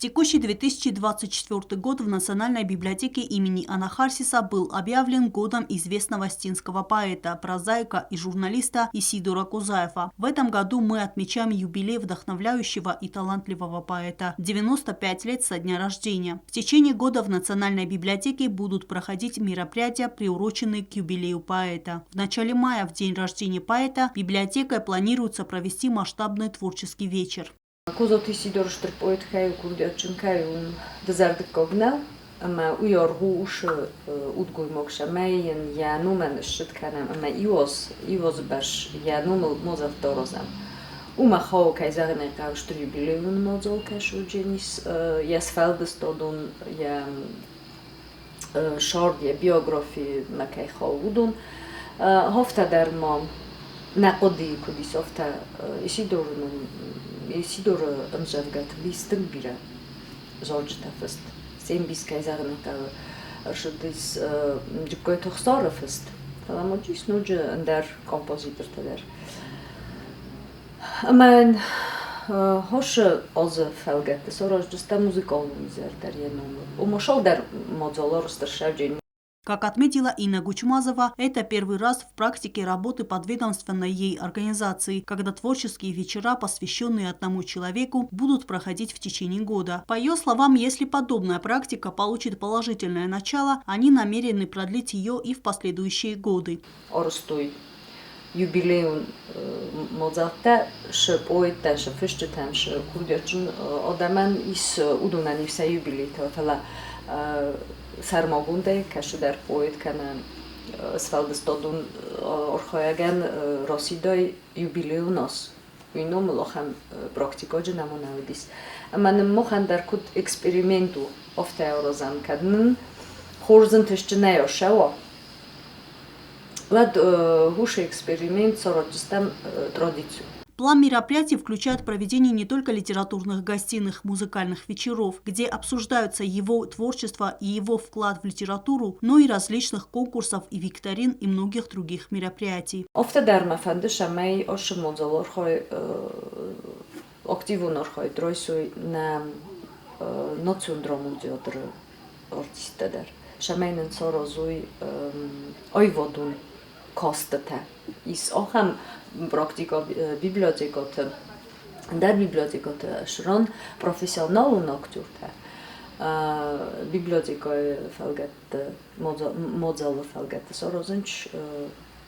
Текущий 2024 год в Национальной библиотеке имени Анахарсиса был объявлен годом известного остинского поэта, прозаика и журналиста Исидора Кузаева. В этом году мы отмечаем юбилей вдохновляющего и талантливого поэта – 95 лет со дня рождения. В течение года в Национальной библиотеке будут проходить мероприятия, приуроченные к юбилею поэта. В начале мая, в день рождения поэта, библиотекой планируется провести масштабный творческий вечер. Кузот Исидор штрпоет хаю курдячун каю дезардык когнал, ама уйоргу уш удгуй мокша мэйен я нумен шитканам, ама ивоз баш я нумел мозав торозам. Ума хау кайзарне кау штр юбилеюн мозол кашу дженис я сфалдестодун я шорд я биографи макай хау удун хофтадар ма نقدی کدیس افتا Isidor înțelegăt listîn bira zorge tafest sem bis kaizarne ka ședis după toch sora fest la modis nuge under compozitor der amen hoșe oze felgete soraj dusta muzikolni zer der jednom mošol der mozolor stršavđeni. Как отметила Инна Гучмазова, это первый раз в практике работы подведомственной ей организации, когда творческие вечера, посвященные одному человеку, будут проходить в течение года. По ее словам, если подобная практика получит положительное начало, они намерены продлить ее и в последующие годы. Jubileun mozalta și poeta și făștetan și curdiacun odaman is udunan ifsa jubileta tala sarmagunde kaşı der poet kana sfaldestodun orhoyagan rosidoy jubileunos uinom lochan praktikoje namonaudis aman mohan der kut experimentu ofta eurozan kadn horzun tishneyo shawo Лад гуше эксперимент сорочистам традицию. План мероприятий включает проведение не только литературных гостиных, музыкальных вечеров, где обсуждаются его творчество и его вклад в литературу, но и различных конкурсов и викторин и многих других мероприятий. Офтадарма фандыша мэй ошимодзолор хой активунор хой дройсуй на ноциундрому диодр артистадар. Шамейнен сорозуй ойводун kostete. Is auch am Praktika bibliotekote, der bibliotekote schon professionellen Nocturte. Bibliotekoje felgette, modzalo felgette, sorozunch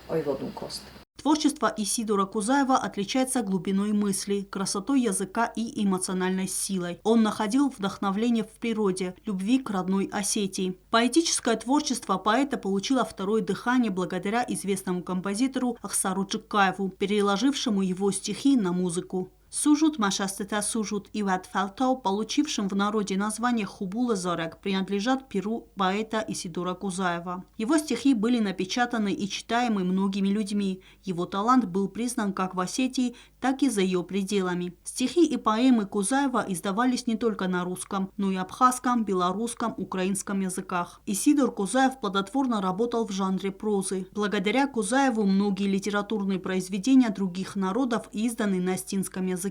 ойводун кост. Творчество Исидора Кузаева отличается глубиной мысли, красотой языка и эмоциональной силой. Он находил вдохновление в природе, любви к родной Осетии. Поэтическое творчество поэта получило второе дыхание благодаря известному композитору Ахсару Джикаеву, переложившему его стихи на музыку. Сужут Машастета Сужут и Ватфалтау, получившим в народе название Хубула Зорек, принадлежат перу поэта Исидора Кузаева. Его стихи были напечатаны и читаемы многими людьми. Его талант был признан как в Осетии, так и за ее пределами. Стихи и поэмы Кузаева издавались не только на русском, но и абхазском, белорусском, украинском языках. Исидор Кузаев плодотворно работал в жанре прозы. Благодаря Кузаеву многие литературные произведения других народов изданы на остинском языке.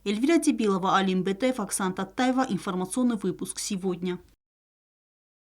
Эльвира Дебилова, Алим Бетев, Оксан Таттаева. Информационный выпуск сегодня.